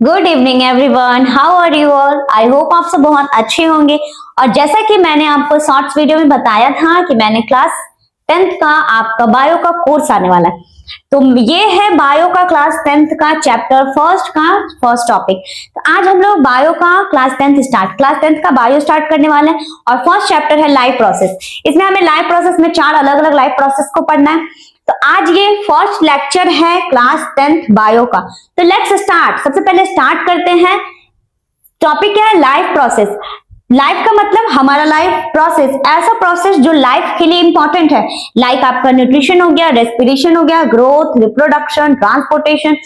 Good evening everyone, how are you all. I hope आप सब बहुत अच्छे होंगे। और जैसा कि मैंने आपको शॉर्ट्स वीडियो में बताया था कि मैंने क्लास 10th का आपका बायो का कोर्स आने वाला है, तो ये है बायो का क्लास 10th का चैप्टर फर्स्ट का फर्स्ट टॉपिक। तो आज हम लोग बायो का क्लास 10th का बायो स्टार्ट करने वाले हैं और फर्स्ट चैप्टर है लाइफ प्रोसेस। इसमें हमें लाइफ प्रोसेस में 4 अलग अलग लाइफ प्रोसेस को पढ़ना है। तो आज ये फर्स्ट लेक्चर है क्लास 10th बायो का। तो लेट्स स्टार्ट। सबसे पहले स्टार्ट करते हैं। टॉपिक क्या है? Life process. लाइफ का मतलब हमारा लाइफ प्रोसेस, ऐसा प्रोसेस जो लाइफ के लिए इंपॉर्टेंट है। लाइक आपका न्यूट्रिशन हो गया, रेस्पिरेशन हो गया, ग्रोथ, रिप्रोडक्शन, ट्रांसपोर्टेशन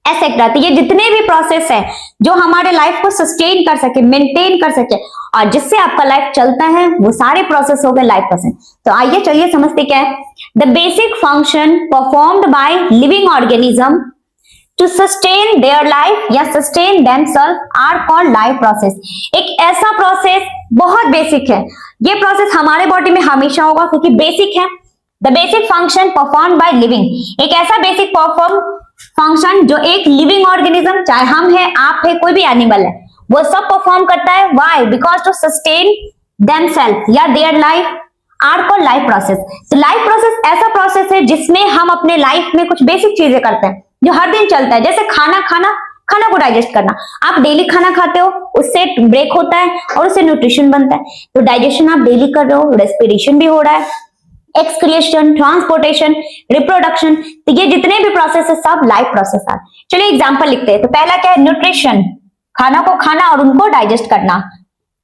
एसेट्रा। तो ये जितने भी प्रोसेस है जो हमारे लाइफ को सस्टेन कर सके, मेंटेन कर सके और जिससे आपका लाइफ चलता है, वो सारे प्रोसेस हो गए लाइफ प्रोसेस। तो आइए चलिए समझते क्या है। The basic function performed by living organism to sustain their life या sustain themselves are called life process. एक ऐसा प्रोसेस बहुत बेसिक है, ये प्रोसेस हमारे बॉडी में हमेशा होगा क्योंकि बेसिक है। The basic function perform by living, एक ऐसा बेसिक परफॉर्म फंक्शन जो एक लिविंग ऑर्गेनिज्म, चाहे हम है, आप है, कोई भी एनिमल है, वो सब परफॉर्म करता है। Why? Because to sustain themselves या their life are called life process. तो लाइफ प्रोसेस ऐसा प्रोसेस है जिसमें हम अपने लाइफ में कुछ बेसिक चीजें करते हैं जो हर दिन चलता है। जैसे खाना को डाइजेस्ट करना। आप डेली खाना खाते हो, उससे ब्रेक होता है और उससे न्यूट्रिशन बनता है। तो डाइजेशन आप डेली कर रहे हो, रेस्पिरेशन भी हो रहा है, एक्सक्रिएशन, ट्रांसपोर्टेशन, रिप्रोडक्शन। तो ये जितने भी प्रोसेस है सब लाइफ प्रोसेस है। चलिए एग्जांपल लिखते हैं। तो पहला क्या है? न्यूट्रिशन, खाना को खाना और उनको डाइजेस्ट करना,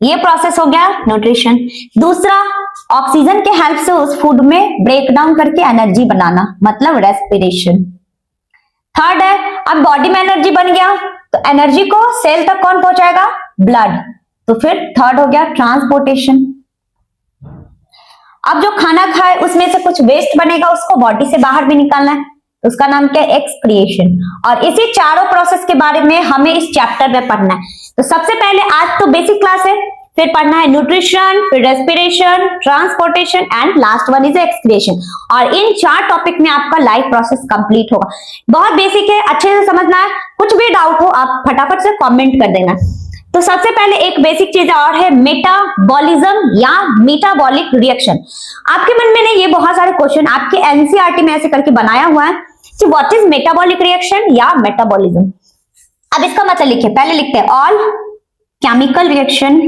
ये प्रोसेस हो गया न्यूट्रिशन। दूसरा, ऑक्सीजन के हेल्प से उस फूड में ब्रेक डाउन करके एनर्जी बनाना, मतलब रेस्पिरेशन। थर्ड है, अब बॉडी में एनर्जी बन गया तो एनर्जी को सेल तक कौन पहुंचाएगा? ब्लड। तो फिर थर्ड हो गया ट्रांसपोर्टेशन। अब जो खाना खाए उसमें से कुछ वेस्ट बनेगा, उसको बॉडी से बाहर भी निकालना है, तो उसका नाम क्या है? एक्सक्रिएशन। और इसी चारों प्रोसेस के बारे में हमें इस चैप्टर में पढ़ना है। तो सबसे पहले आज तो बेसिक क्लास है, फिर पढ़ना है न्यूट्रिशन, फिर respiration, transportation and last one is excretion. और इन 4 टॉपिक में आपका लाइफ प्रोसेस कंप्लीट होगा। बहुत बेसिक है, अच्छे से समझना है। कुछ भी डाउट हो आप फटाफट से कमेंट कर देना। तो सबसे पहले एक बेसिक चीज और है, मेटाबॉलिज्म या मेटाबॉलिक रिएक्शन। आपके मन में नहीं, ये बहुत सारे क्वेश्चन आपके एनसीईआरटी में ऐसे करके बनाया हुआ है कि व्हाट इज मेटाबॉलिक रिएक्शन या मेटाबॉलिज्म। अब इसका मतलब लिखिए। पहले लिखते हैं all chemical reaction,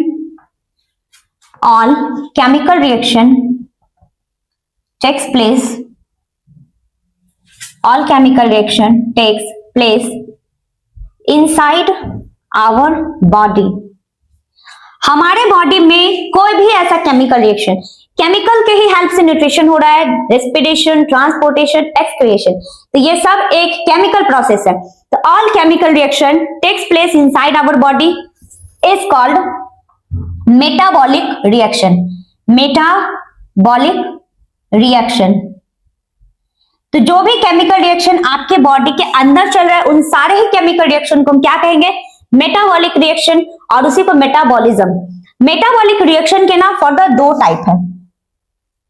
all chemical reaction takes place, all chemical reaction takes place inside our body। हमारे बॉडी में कोई भी ऐसा केमिकल रिएक्शन, केमिकल के ही हेल्प से न्यूट्रिशन हो रहा है, रेस्पिरेशन, ट्रांसपोर्टेशन, एक्सक्रिएशन, तो ये सब एक केमिकल प्रोसेस है। तो all chemical reaction takes place inside our body is called metabolic reaction. Metabolic reaction. तो जो भी केमिकल रिएक्शन आपके बॉडी के अंदर चल रहा है, उन सारे ही केमिकल रिएक्शन को हम क्या कहेंगे? मेटाबॉलिक रिएक्शन, और उसी को मेटाबॉलिज्म। मेटाबॉलिक रिएक्शन के ना फर्दर 2 टाइप है।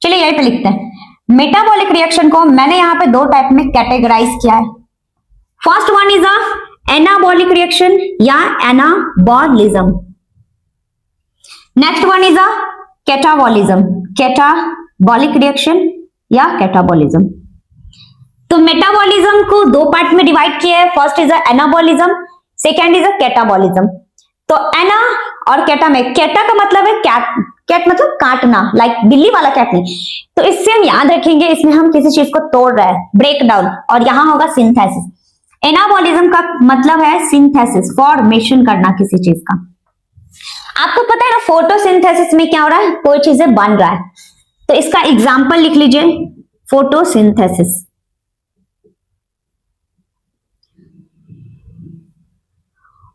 चलिए यहीं पे लिखते हैं। मेटाबॉलिक रिएक्शन को मैंने यहां पे 2 टाइप में कैटेगराइज किया है। First one is a anabolic reaction या anabolism. Next one is a catabolism, catabolic reaction या कैटाबॉलिज्म। तो मेटाबॉलिज्म को 2 पार्ट में डिवाइड किया है। First is a anabolism, second is a catabolism. तो एना और कैटा में, कैटा का मतलब है कैट, कैट मतलब काटना, लाइक बिल्ली वाला कैट नहीं। तो इससे हम याद रखेंगे, इसमें हम किसी चीज को तोड़ रहे हैं, ब्रेक डाउन, और यहां होगा सिंथेसिस। एनाबॉलिज्म का मतलब है सिंथेसिस, फॉर्मेशन करना किसी चीज का। आपको पता है ना फोटोसिंथेसिस में क्या हो रहा है? कोई चीजें बन रहा है। तो इसका एग्जांपल लिख लीजिए, फोटोसिंथेसिस।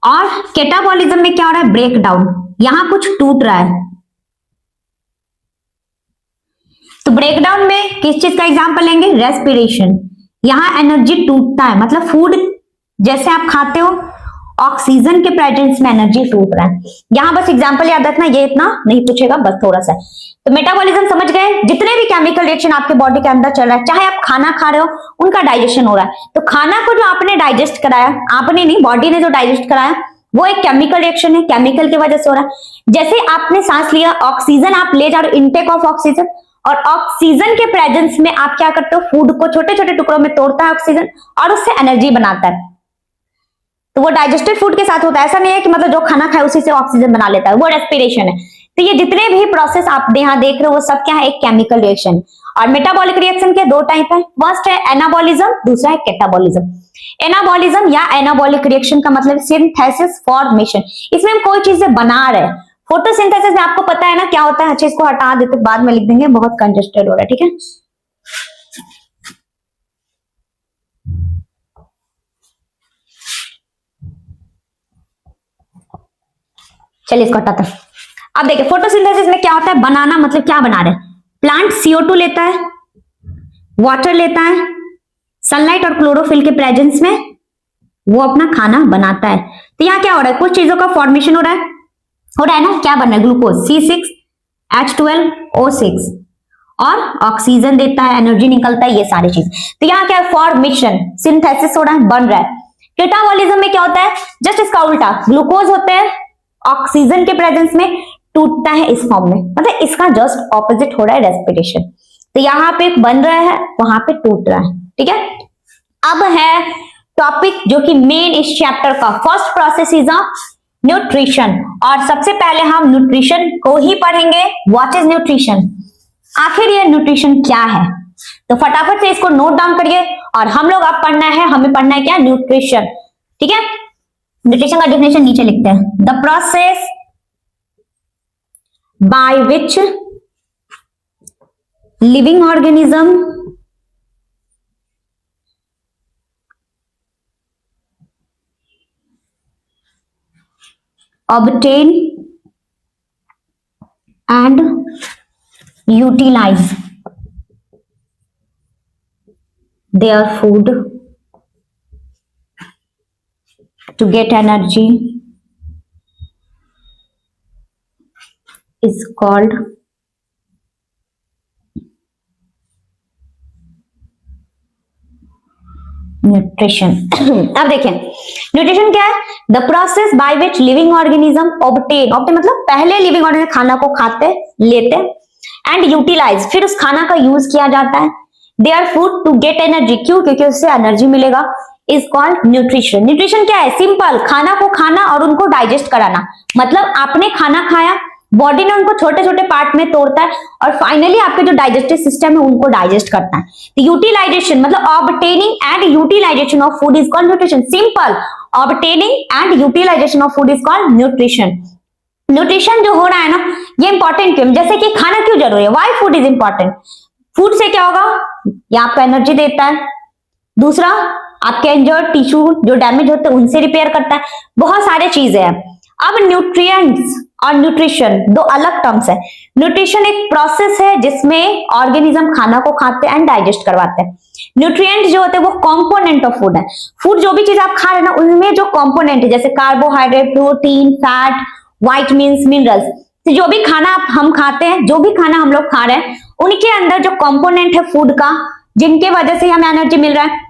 और कैटाबॉलिज्म में क्या हो रहा है? ब्रेक डाउन, यहां कुछ टूट रहा है। तो ब्रेक डाउन में किस चीज का एग्जांपल लेंगे? रेस्पिरेशन। यहां एनर्जी टूटता है, मतलब फूड जैसे आप खाते हो ऑक्सीजन के प्रेजेंस में एनर्जी टूट रहा है। यहां बस एग्जांपल याद रखना, ये इतना नहीं पूछेगा, बस थोड़ा सा। तो मेटाबॉलिज्म समझ गए, जितने भी केमिकल रिएक्शन आपके बॉडी के अंदर चल रहा है, चाहे आप खाना खा रहे हो उनका डाइजेशन हो रहा है। तो खाना को जो आपने डाइजेस्ट कराया, आपने नहीं, बॉडी ने जो डाइजेस्ट कराया, वो एक केमिकल रिएक्शन है, केमिकल की वजह से हो रहा है। जैसे आपने सांस लिया, ऑक्सीजन आप ले जा रहे हो, इनटेक ऑफ ऑक्सीजन, और ऑक्सीजन के प्रेजेंस में आप क्या करते हो, फूड को छोटे छोटे टुकड़ों में तोड़ता है ऑक्सीजन और उससे एनर्जी बनाता है। तो वो डाइजेस्टेड फूड के साथ होता है, ऐसा नहीं है कि मतलब जो खाना खाए उसी से ऑक्सीजन बना लेता है, वो रेस्पिरेशन है। तो ये जितने भी प्रोसेस आप यहाँ देख रहे हो वो सब क्या है, एक केमिकल रिएक्शन। और मेटाबॉलिक रिएक्शन के दो टाइप है, फर्स्ट है एनाबॉलिज्म, दूसरा है कैटाबॉलिज्म। एनाबॉलिज्म या एनाबॉलिक रिएक्शन का मतलब सिंथेसिस फॉर्मेशन, इसमें हम कोई चीजें बना रहे हैं। फोटोसिंथेसिस में आपको पता है ना क्या होता है, अच्छा इसको हटा देते, बाद में लिख देंगे, बहुत कंजेस्टेड हो रहा है, ठीक है। चलिए इसको हटाते हैं। अब देखिए फोटोसिंथेसिस में क्या होता है, बनाना मतलब क्या बना रहे हैं, प्लांट CO2 लेता है, वाटर लेता है, सनलाइट और क्लोरोफिल के प्रेजेंस में वो अपना खाना बनाता है। तो यहाँ क्या हो रहा है, कुछ चीजों का फॉर्मेशन हो रहा है ना, क्या बन रहा है, ग्लूकोज C6H12O6 और ऑक्सीजन देता है, एनर्जी निकलता है, ये सारी चीज। तो यहाँ क्या है, फॉर्मेशन, सिंथेसिस हो रहा है, बन रहा है। कैटाबॉलिज्म में क्या होता है, जस्ट इसका उल्टा, ग्लूकोज होते हैं, ऑक्सीजन के प्रेजेंस में टूटता है इस फॉर्म में, मतलब इसका जस्ट ऑपोजिट हो रहा है रेस्पिरेशन। तो यहाँ पे बन रहा है, वहां पे टूट रहा है, ठीक है। अब है टॉपिक जो कि मेन इस चैप्टर का फर्स्ट प्रोसेस इज न्यूट्रिशन, और सबसे पहले हम न्यूट्रिशन को ही पढ़ेंगे। व्हाट इज न्यूट्रिशन, आखिर ये न्यूट्रिशन क्या है, तो फटाफट से इसको नोट डाउन करिए। और हम लोग अब पढ़ना है, हमें पढ़ना है क्या, न्यूट्रिशन, ठीक है। न्यूट्रिशन का डेफिनेशन नीचे लिखते हैं, the process by which living organism obtain and utilize their food to get energy is called nutrition. अब देखें न्यूट्रिशन क्या है, the process by which living organism obtain मतलब पहले लिविंग ऑर्गेनिज्म खाना को खाते लेते, एंड यूटिलाइज फिर उस खाना का यूज किया जाता है, their food to get energy, क्यों, क्योंकि उससे एनर्जी मिलेगा, इज कॉल्ड न्यूट्रिशन। न्यूट्रिशन क्या है, सिंपल, खाना को खाना और उनको डाइजेस्ट कराना, मतलब आपने खाना खाया, बॉडी ने उनको छोटे छोटे पार्ट में तोड़ता है और फाइनली आपके जो डाइजेस्टिव सिस्टम है उनको डाइजेस्ट करता है। तो यूटिलाइजेशन मतलब obtaining and utilisation of food is called nutrition. Simple, obtaining and utilisation of food is called nutrition. Nutrition जो हो रहा है ना, ये इंपॉर्टेंट क्यों, जैसे कि खाना क्यों जरूरी है, why food is important, food से क्या होगा, ये आपको एनर्जी देता है, दूसरा आपके इंजर्ड टिश्यू जो डैमेज होते हैं उनसे रिपेयर करता है, बहुत सारे चीजें हैं। अब न्यूट्रिएंट्स और न्यूट्रिशन दो अलग टर्म्स है। न्यूट्रिशन एक प्रोसेस है जिसमें ऑर्गेनिज्म खाना को खाते हैं एंड डाइजेस्ट करवाते हैं। न्यूट्रिएंट जो होते हैं वो कंपोनेंट ऑफ फूड है, फूड जो भी चीज आप खा रहे हैं ना उनमें जो कंपोनेंट है, जैसे carbohydrate, protein, fat, vitamins, minerals, तो जो भी खाना हम खाते हैं, जो भी खाना हम लोग खा रहे हैं उनके अंदर जो कंपोनेंट है फूड का, जिनके वजह से हमें एनर्जी मिल रहा है।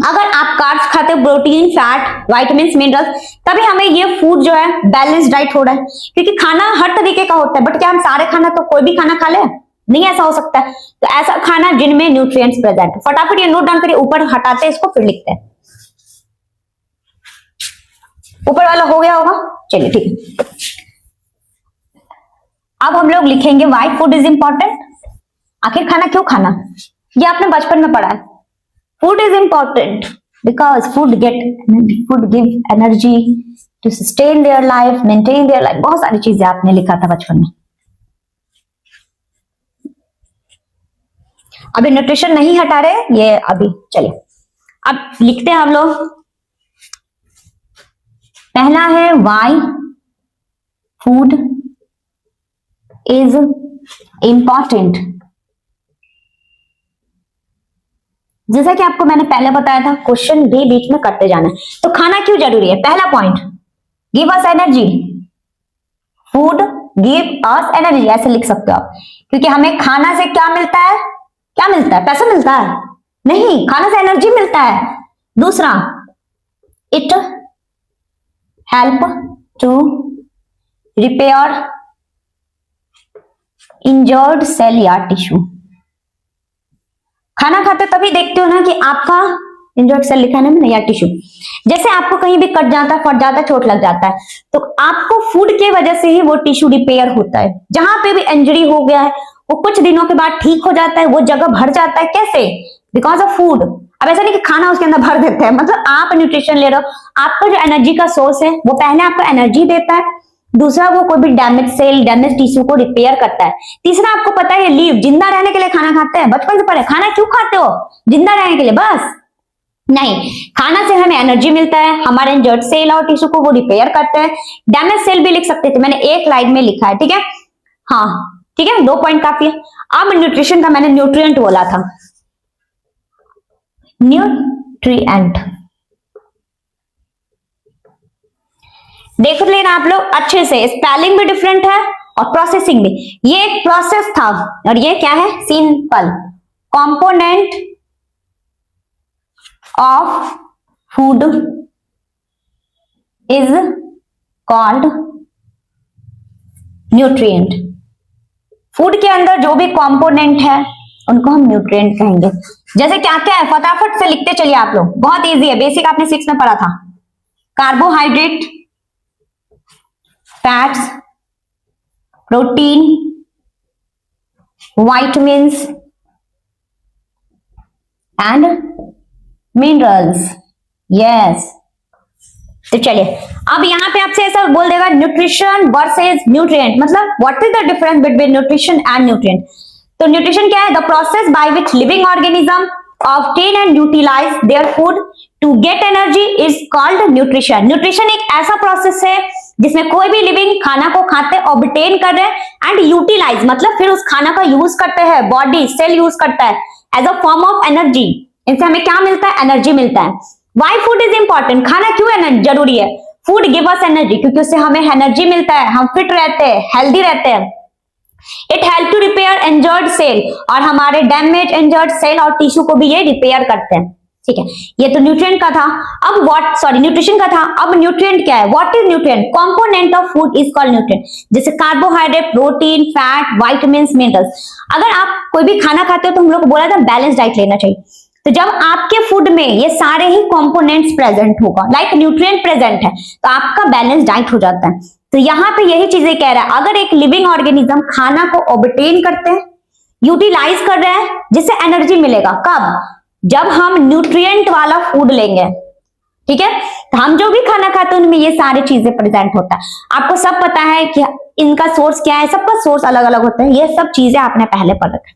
अगर आप कार्ब्स खाते हो, प्रोटीन, फैट, विटामिन्स, मिनरल्स, तभी हमें ये फूड जो है बैलेंस डाइट हो रहा है, क्योंकि खाना हर तरीके का होता है, बट क्या हम सारे खाना तो कोई भी खाना खा ले, नहीं, ऐसा हो सकता है। तो ऐसा खाना जिनमें न्यूट्रिएंट्स प्रेजेंट, फटाफट ये नोट डाउन करिए, ऊपर हटाते हैं इसको फिर लिखते हैं। ऊपर वाला हो गया होगा, चलिए ठीक है। अब हम लोग लिखेंगे व्हाई फूड इज इंपॉर्टेंट, आखिर खाना क्यों खाना, ये आपने बचपन में पढ़ा है। Food is important because food give energy to sustain their life, maintain their life, बहुत सारी चीजें आपने लिखा था बचपन में। अभी न्यूट्रिशन नहीं हटा रहे ये, अभी चलिए अब लिखते हैं हम लोग। पहला है why food is important, जैसा कि आपको मैंने पहले बताया था, क्वेश्चन भी बीच में करते जाना है। तो खाना क्यों जरूरी है? पहला point, give us energy, food give us energy, ऐसे लिख सकते हो आप, क्योंकि हमें खाना से क्या मिलता है? क्या मिलता है? पैसा मिलता है? नहीं, खाना से एनर्जी मिलता है। दूसरा, it help to repair injured cell या टिश्यू। खाना खाते तभी देखते हो ना कि आपका इंजर्ड सेल लिखा है ना या टिश्यू, जैसे आपको कहीं भी कट जाता है, फट जाता है, चोट लग जाता है, तो आपको फूड के वजह से ही वो टिश्यू रिपेयर होता है। जहां पे भी इंजरी हो गया है वो कुछ दिनों के बाद ठीक हो जाता है, वो जगह भर जाता है। कैसे? Because of food. अब ऐसा नहीं कि खाना उसके अंदर भर देते हैं, मतलब आप न्यूट्रिशन ले रहे हो, आपका जो एनर्जी का सोर्स है वो पहले आपको एनर्जी देता है, दूसरा वो कोई भी डैमेज सेल, डैमेज टिश्यू को रिपेयर करता है, तीसरा आपको पता है लीव, जिंदा रहने के लिए खाना खाते हैं। बचपन से पढ़े, खाना क्यों खाते हो? जिंदा रहने के लिए बस? नहीं, खाना से हमें एनर्जी मिलता है, हमारे इंजर्ड सेल और टिश्यू को वो रिपेयर करते हैं। डैमेज सेल भी लिख सकते थे, मैंने एक लाइन में लिखा है, ठीक है? हाँ ठीक है, 2 पॉइंट काफी है। अब न्यूट्रिशन का मैंने न्यूट्रिएंट बोला था, न्यूट्रिएंट देख लेना आप लोग अच्छे से, स्पेलिंग भी डिफरेंट है और प्रोसेसिंग भी। ये एक प्रोसेस था और ये क्या है? Simple component of food is called nutrient. Food के अंदर जो भी कंपोनेंट है उनको हम न्यूट्रिएंट कहेंगे। जैसे क्या क्या है, फटाफट से लिखते चलिए आप लोग, बहुत इजी है, बेसिक आपने 6 में पढ़ा था। Carbohydrate, fats, protein, vitamins and minerals. Yes, तो चलिए अब यहां पे आपसे ऐसा बोल देगा न्यूट्रिशन वर्सेस न्यूट्रिएंट, मतलब what is the difference between nutrition and nutrient. तो न्यूट्रिशन क्या है? The process by which living organism obtain and utilise their food to get energy is called nutrition. Nutrition एक ऐसा प्रोसेस है जिसमें कोई भी लिविंग खाना को खाते, ऑब्टेन कर रहे हैं एंड यूटिलाइज, मतलब फिर उस खाना का यूज करते हैं, बॉडी सेल यूज करता है as a form of energy. इनसे हमें क्या मिलता है? एनर्जी मिलता है। Why food is important? खाना क्यों जरूरी है? फूड गिव अस एनर्जी, क्योंकि उससे हमें एनर्जी मिलता है, हम फिट रहते हैं, हेल्दी रहते हैं। It help to repair injured cell, और हमारे डैमेज इंजर्ड सेल और टिश्यू को भी ये रिपेयर करते हैं, ठीक है? ये तो न्यूट्रिएंट का था। अब न्यूट्रिशन का था। अब न्यूट्रिएंट क्या है? What is nutrient? Component of food is called nutrient, जैसे carbohydrate, protein, fat, vitamins, minerals. अगर आप कोई भी खाना खाते हो तो हम लोग बोला था बैलेंस डाइट लेना चाहिए। तो जब आपके फूड में ये सारे ही कंपोनेंट्स प्रेजेंट होगा, लाइक न्यूट्रिएंट प्रेजेंट है, तो आपका बैलेंस डाइट हो जाता है। तो यहाँ पे यही चीजें कह रहा है, अगर एक लिविंग ऑर्गेनिज्म खाना को ऑब्टेन करते हैं, यूटिलाइज कर रहे हैं, जिससे एनर्जी मिलेगा। कब? जब हम न्यूट्रिएंट वाला फूड लेंगे, ठीक है? तो हम जो भी खाना खाते हैं उनमें ये सारी चीजें प्रेजेंट होता है। आपको सब पता है कि इनका सोर्स क्या है, सबका सोर्स अलग अलग होता है, ये सब चीजें आपने पहले पढ़ रखा है।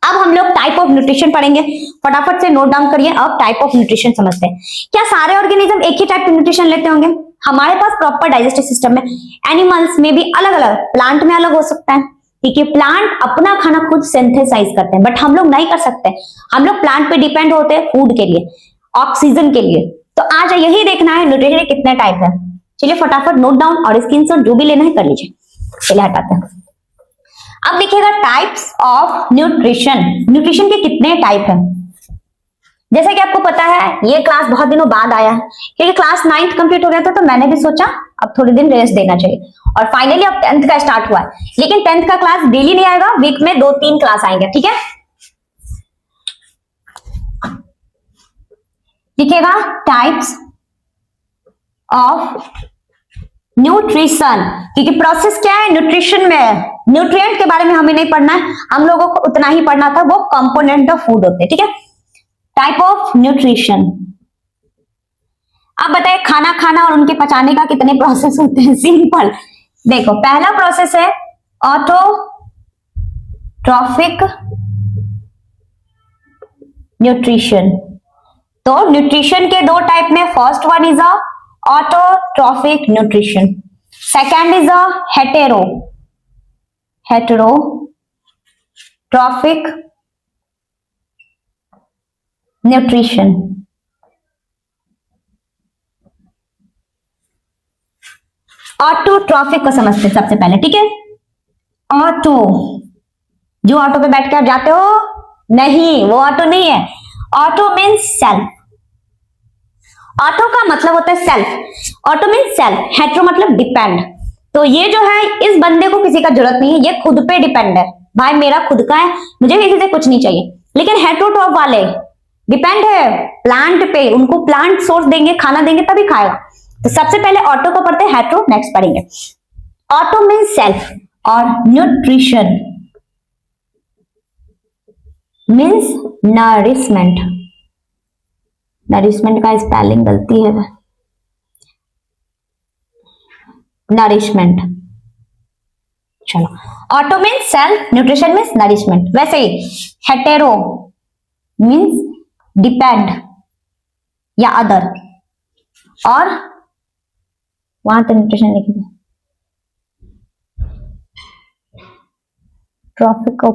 अब हम लोग टाइप ऑफ न्यूट्रिशन पढ़ेंगे, फटाफट से नोट डाउन करिए। अब टाइप ऑफ न्यूट्रिशन समझते हैं। क्या सारे ऑर्गेनिज्म एक ही टाइप का न्यूट्रिशन लेते होंगे? हमारे पास प्रॉपर डाइजेस्टिव सिस्टम है। एनिमल्स में भी अलग अलग, प्लांट में अलग हो सकता है, ठीक है? प्लांट अपना खाना खुद सिंथेसाइज करते हैं, बट हम लोग नहीं कर सकते। हम लोग प्लांट पे डिपेंड होते हैं फूड के लिए, ऑक्सीजन के लिए। तो आज यही देखना है न्यूट्रिशन कितने टाइप है। चलिए फटाफट नोट डाउन और स्क्रीनशॉट जो भी लेना है कर लीजिए। चलिए हटाते हैं। अब देखिएगा टाइप्स ऑफ न्यूट्रिशन। न्यूट्रिशन के कितने टाइप हैं? जैसा कि आपको पता है ये क्लास बहुत दिनों बाद आया है, क्योंकि क्लास 9th कंप्लीट हो गया था, तो मैंने भी सोचा अब थोड़ी दिन रेस्ट देना चाहिए, और फाइनली अब 10th का स्टार्ट हुआ है। लेकिन 10th का क्लास डेली नहीं आएगा, वीक में 2-3 क्लास आएंगे, ठीक है? लिखिएगा टाइप्स ऑफ न्यूट्रिशन, क्योंकि प्रोसेस क्या है न्यूट्रिशन में, न्यूट्रिएंट के बारे में हमें नहीं पढ़ना है, हम लोगों को उतना ही पढ़ना था, वो कंपोनेंट ऑफ फूड होते हैं, ठीक है? Type of nutrition. अब बताइए खाना खाना और उनके पचाने का कितने प्रोसेस होते हैं? सिंपल देखो, पहला प्रोसेस है ऑटोट्रॉफिक न्यूट्रिशन। तो न्यूट्रिशन के 2 टाइप में, first one is a autotrophic nutrition, second is a heterotrophic nutrition. Autotrophic को समझते हैं सबसे पहले, ठीक है। ऑटो, जो ऑटो पे बैठ के आप जाते हो, नहीं वो ऑटो नहीं है। Auto means self. ऑटो का मतलब होता है self. Auto means self, hetero मतलब डिपेंड। तो ये जो है, इस बंदे को किसी का जरूरत नहीं है, ये खुद पे डिपेंड है। भाई मेरा खुद का है, मुझे किसी से कुछ नहीं चाहिए। लेकिन हेट्रोट्रॉफ वाले डिपेंड है प्लांट पे, उनको प्लांट सोर्स देंगे, खाना देंगे तभी खाएगा। तो सबसे पहले ऑटो को पढ़ते हैं, हेट्रो नेक्स्ट पढ़ेंगे। ऑटो मीन्स सेल्फ और न्यूट्रिशन मीन्स नरिशमेंट। नरिशमेंट का स्पेलिंग गलती है, नरिशमेंट। चलो, auto means self, nutrition means nourishment. वैसे ही हेटेरो मीन्स डिपेंड या अदर, और वहां तो न्यूट्रिशन लिखी थी, ट्रॉफिक को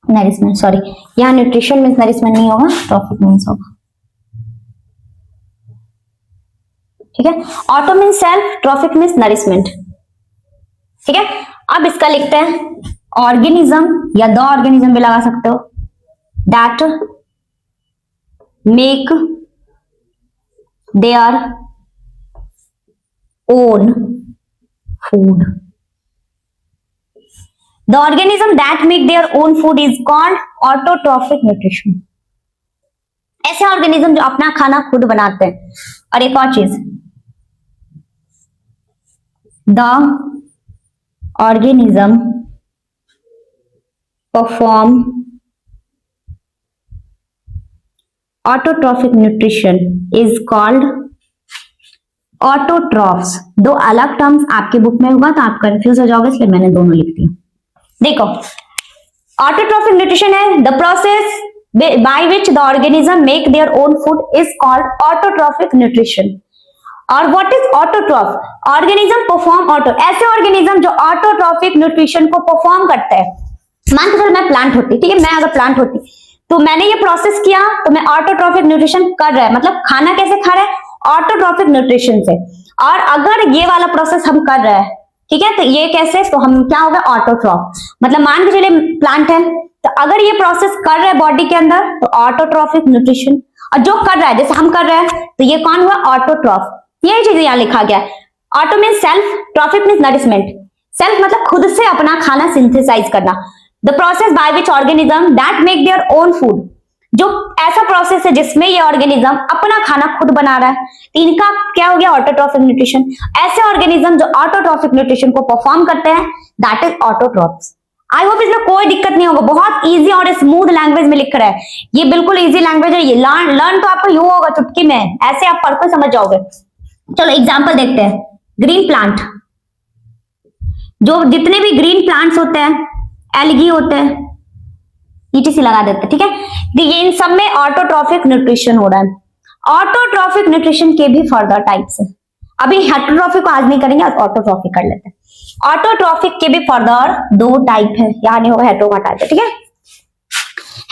नरिशमेंट, सॉरी, यहाँ न्यूट्रिशन मीन्स नरिशमेंट नहीं होगा, ट्रॉफिक मीन्स होगा, ठीक है। Auto means self, trophic means nourishment, ठीक है। अब इसका लिखते हैं ऑर्गेनिज्म, या द ऑर्गेनिज्म भी लगा सकते हो, that make their own food. The organism that make their own food is called autotrophic nutrition. ऐसे ऑर्गेनिज्म जो अपना खाना खुद बनाते हैं। और एक और चीज, the organism perform autotrophic nutrition is called autotrophs। दो अलग टर्म्स आपके बुक में होगा तो आप कंफ्यूज हो जाओगे, इसलिए मैंने दोनों लिख दिया। देखो, ऑटोट्रॉफिक न्यूट्रिशन है the process by which the organism make their own food is called autotrophic nutrition. और what is autotroph? Organism perform auto, ऐसे ऑर्गेनिज्म जो ऑटोट्रॉफिक न्यूट्रिशन को परफॉर्म करते हैं। मान के चलो मैं प्लांट होती, ठीक है, मैं अगर प्लांट होती तो मैंने ये प्रोसेस किया तो मैं ऑटोट्रॉफिक न्यूट्रिशन कर रहा है, मतलब खाना कैसे खा रहा है? ऑटोट्रॉफिक न्यूट्रिशन से। और अगर ये वाला प्रोसेस हम कर रहे हैं, ठीक है, तो ये कैसे, तो हम क्या होगा? ऑटोट्रॉफ। मतलब मान के चलिए प्लांट है, तो अगर ये प्रोसेस कर रहा है बॉडी के अंदर तो ऑटोट्रॉफिक न्यूट्रिशन, और जो कर रहा है जैसे हम कर रहे हैं तो ये कौन हुआ? ऑटोट्रॉफ। यही चीज यहाँ लिखा गया है। Auto mean self, trophic mean nourishment. Self मतलब खुद से अपना खाना सिंथेसाइज करना। The process by which organism that make their own food, जो ऐसा प्रोसेस है जिसमें ये ऑर्गेनिज्म अपना खाना खुद बना रहा है, तो इनका क्या हो गया? Autotrophic nutrition. ऐसे ऑर्गेनिज्म जो ऑटोट्रॉफिक न्यूट्रिशन को परफॉर्म करते हैं that is autotrophs. I hope इसमें कोई दिक्कत नहीं होगा, बहुत इजी और स्मूथ लैंग्वेज में लिख रहा है, ये बिल्कुल इजी लैंग्वेज है। ये लर्न तो आपको यूं होगा चुटकी में, ऐसे आप पढ़कर समझ जाओगे। चलो एग्जाम्पल देखते हैं। ग्रीन प्लांट, जो जितने भी ग्रीन प्लांट्स होते हैं, एल्गी होते हैं, ईटीसी लगा देते हैं, ठीक है, तो ये इन सब में ऑटोट्रॉफिक न्यूट्रिशन हो रहा है। ऑटोट्रॉफिक न्यूट्रिशन के भी फर्दर टाइप्स है, अभी हेटेरोट्रॉफिक को आज नहीं करेंगे, आज ऑटोट्रॉफिक कर लेते हैं। ऑटोट्रॉफिक के भी फर्दर दो टाइप है, यहाँ नहीं होगा, हेटेरो का टाइप है, ठीक है।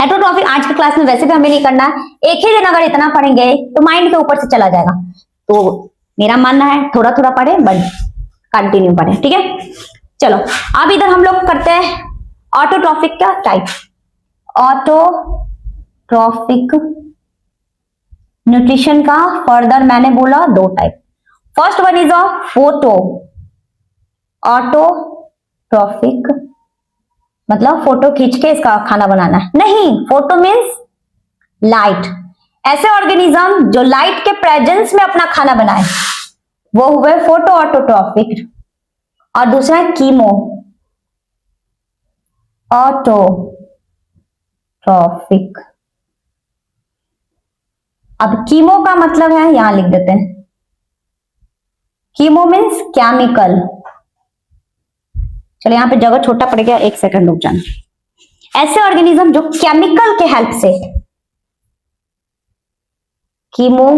हेटेरोट्रॉफिक आज की क्लास में वैसे भी हमें नहीं करना है, एक ही दिन अगर इतना पढ़ेंगे तो माइंड के ऊपर से चला जाएगा, तो मेरा मानना है थोड़ा थोड़ा पढ़े बट कंटिन्यू पढ़े, ठीक है। चलो अब इधर हम लोग करते हैं ऑटोट्रॉफिक का टाइप। ऑटोट्रॉफिक न्यूट्रिशन का फर्दर मैंने बोला दो type. First one is a photo autotrophic, मतलब फोटो खींच के इसका खाना बनाना है, नहीं, फोटो मीन्स लाइट। ऐसे ऑर्गेनिज्म जो लाइट के प्रेजेंस में अपना खाना बनाए वो हुए फोटो ऑटोट्रॉफिक। और दूसरा है कीमो ऑटोट्रॉफिक। अब कीमो का मतलब है, यहां लिख देते हैं, कीमो मीन्स केमिकल। चलो यहां पे जगह छोटा पड़ गया, एक सेकंड रुक जाना। ऐसे ऑर्गेनिज्म जो केमिकल के हेल्प से, कीमो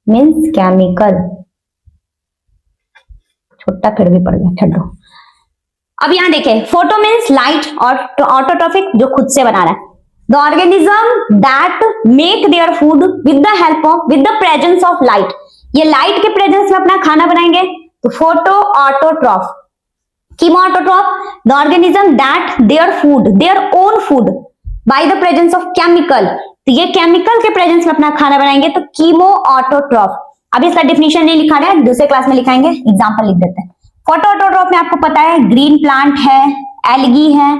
मीन्स केमिकल, छोटा फिर भी पड़ गया, छोड़ो। अब यहाँ देखें, फोटो मीन्स लाइट और ऑटोट्रॉफिक जो खुद से बना रहा है। The organism that make their food with the help of, with the presence of light, ये लाइट के प्रेजेंस में अपना खाना बनाएंगे तो photo autotroph. Chemo autotroph, the organism that their food, there own food by the presence of chemical, तो ये chemical के प्रेजेंस में अपना खाना बनाएंगे तो कीमो ऑटोट्रॉफ। अभी इसका डिफिनेशन नहीं लिखा रहा है, दूसरे क्लास में लिखाएंगे, एग्जांपल लिख देते हैं। फोटो ऑटोट्रॉफ में आपको पता है ग्रीन प्लांट है, एल्गी है,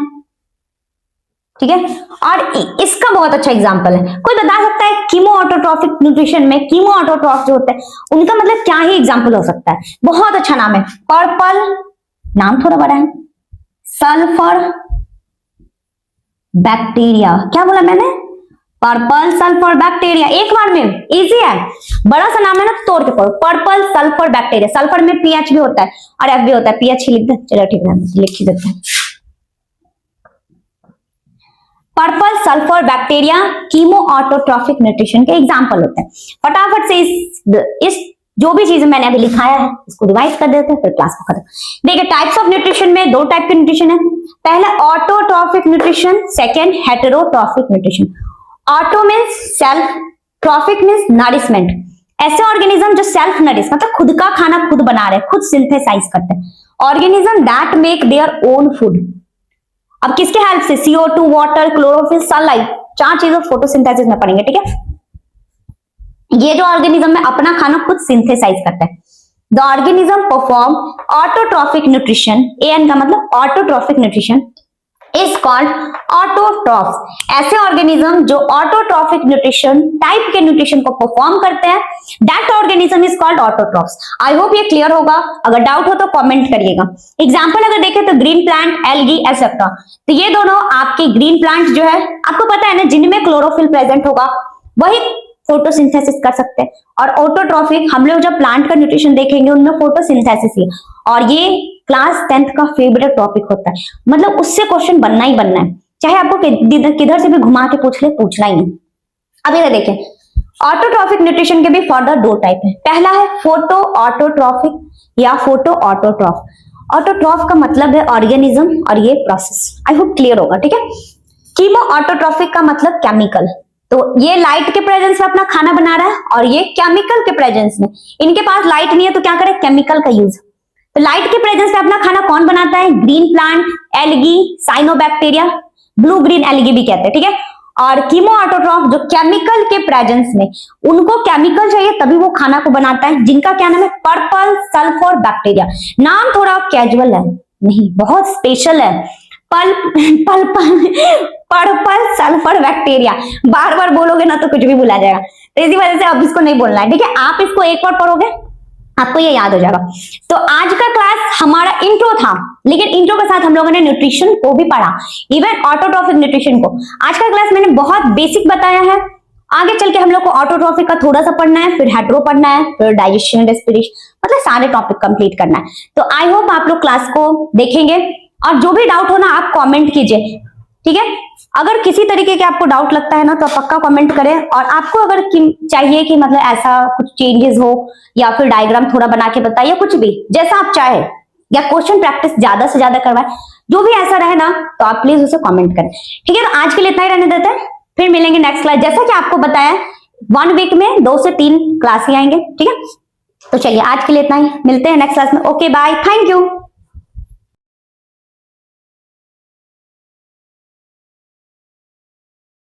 ठीक है, और इसका बहुत अच्छा एग्जांपल है। कोई बता सकता है कीमो ऑटोट्रॉफिक न्यूट्रिशन में कीमो ऑटोट्रॉफ जो होते हैं उनका मतलब क्या ही एग्जांपल हो सकता है? बहुत अच्छा नाम है, पर्पल, नाम थोड़ा बड़ा है, सल्फर बैक्टीरिया। क्या बोला मैंने? पर्पल सल्फर बैक्टीरिया, एक बार में, इजी है, बड़ा सा नाम है ना, तोड़ के पढ़ो। पर्पल सल्फर बैक्टीरिया, सल्फर में पीएच भी होता है और एफ भी होता है, पीएच ही लिख दे, चलो ठीक है लिख ही देते हैं। Purple sulphur bacteria chemo autotrophic nutrition के एग्जांपल होते हैं। फटाफट से इस जो भी चीजें मैंने अभी लिखाया है इसको रिवाइज कर देते हैं, फिर क्लास को खत्म। देखिए टाइप्स ऑफ न्यूट्रिशन में दो टाइप के न्यूट्रिशन है, पहला autotrophic nutrition, second heterotrophic nutrition. Auto means self, trophic means nourishment, ऐसे ऑर्गेनिज्म जो सेल्फ नरिश मतलब खुद का खाना खुद बना रहे, खुद सिंथेसाइज करते हैं। Organism that make their own food, अब किसके हेल्प से? CO2, वाटर, क्लोरोफिल, सनलाइट, चार चीजों फोटोसिंथेसिस में पढ़ेंगे, ठीक है। ये जो ऑर्गेनिज्म है अपना खाना खुद सिंथेसाइज करता है। The organism perform autotrophic nutrition, AN का मतलब autotrophic nutrition is called autotrophs. ऐसे ऑर्गेनिज्म जो ऑटोट्रॉफिक न्यूट्रिशन टाइप के न्यूट्रिशन को परफॉर्म करते हैं, that organism is called autotrophs. I hope ये क्लियर होगा, अगर डाउट हो तो कमेंट करिएगा। एग्जांपल अगर देखें तो ग्रीन प्लांट, एल्गी, एटसेट्रा, तो ये दोनों आपके ग्रीन प्लांट जो है आपको पता है ना, जिनमें क्लोरोफिल प्रेजेंट होगा वही फोटोसिंथेसिस कर सकते हैं। और ऑटोट्रॉफिक हम लोग जब प्लांट का न्यूट्रिशन देखेंगे उनमें फोटोसिंथेसिस ही, और ये क्लास 10th का फेवरेट टॉपिक होता है, मतलब उससे क्वेश्चन बनना ही बनना है, चाहे आपको किधर से भी घुमा के पूछ ले, पूछना ही नहीं। अब इधर देखें, ऑटोट्रॉफिक न्यूट्रिशन के भी फर्दर दो टाइप है। पहला है फोटो ऑटोट्रॉफिक या फोटो ऑटोट्रॉफ। ऑटोट्रॉफ का मतलब है ऑर्गेनिज्म और ये प्रोसेस, आई होप क्लियर होगा, ठीक है। कीमो ऑटोट्रॉफिक का मतलब केमिकल, तो ये लाइट के प्रेजेंस में अपना खाना बना रहा है और ये केमिकल के प्रेजेंस में, इनके पास लाइट नहीं है तो क्या करे, केमिकल का यूज। तो लाइट के प्रेजेंस में अपना खाना कौन बनाता है? Green plant, algae, cyanobacteria, blue green algae भी कहते हैं, ठीक है। और कीमो ऑटोट्रॉफ जो केमिकल के प्रेजेंस में, उनको केमिकल चाहिए तभी वो खाना को बनाता है, जिनका क्या नाम है? Purple sulphur bacteria. नाम थोड़ा कैजुअल है, नहीं बहुत स्पेशल है, पर्पल सल्फर बैक्टीरिया। बार बार बोलोगे ना तो कुछ भी भुला जाएगा, तो इसी वजह से अब इसको नहीं बोलना है, ठीक है। आप इसको एक बार पढ़ोगे आपको ये याद हो जाएगा। तो आज का क्लास हमारा इंट्रो था, लेकिन इंट्रो के साथ हम लोगों ने न्यूट्रिशन को भी पढ़ा, इवन ऑटोट्रॉफिक न्यूट्रिशन को। आज का क्लास मैंने बहुत बेसिक बताया है, आगे चल के हम लोग को ऑटोट्रॉफिक का थोड़ा सा पढ़ना है, फिर हेटेरो पढ़ना है, फिर डाइजेशन, रेस्पिरेशन, मतलब सारे टॉपिक कंप्लीट करना है। तो आई होप आप लोग क्लास को देखेंगे, और जो भी डाउट हो ना आप कमेंट कीजिए, ठीक है। अगर किसी तरीके के आपको डाउट लगता है ना तो पक्का कमेंट करें, और आपको अगर चाहिए कि मतलब ऐसा कुछ चेंजेस हो या फिर डायग्राम थोड़ा बना के बताइए, कुछ भी जैसा आप चाहे, या क्वेश्चन प्रैक्टिस ज्यादा से ज्यादा करवाए, जो भी ऐसा रहे ना तो आप प्लीज उसे कमेंट करें, ठीक है। तो आज के लिए इतना ही रहने देते हैं, फिर मिलेंगे नेक्स्ट क्लास। जैसा कि आपको बताया 1 वीक में 2 से 3 क्लास ही आएंगे, ठीक है। तो चलिए आज के लिए इतना ही, मिलते हैं नेक्स्ट क्लास में। Okay bye, thank you.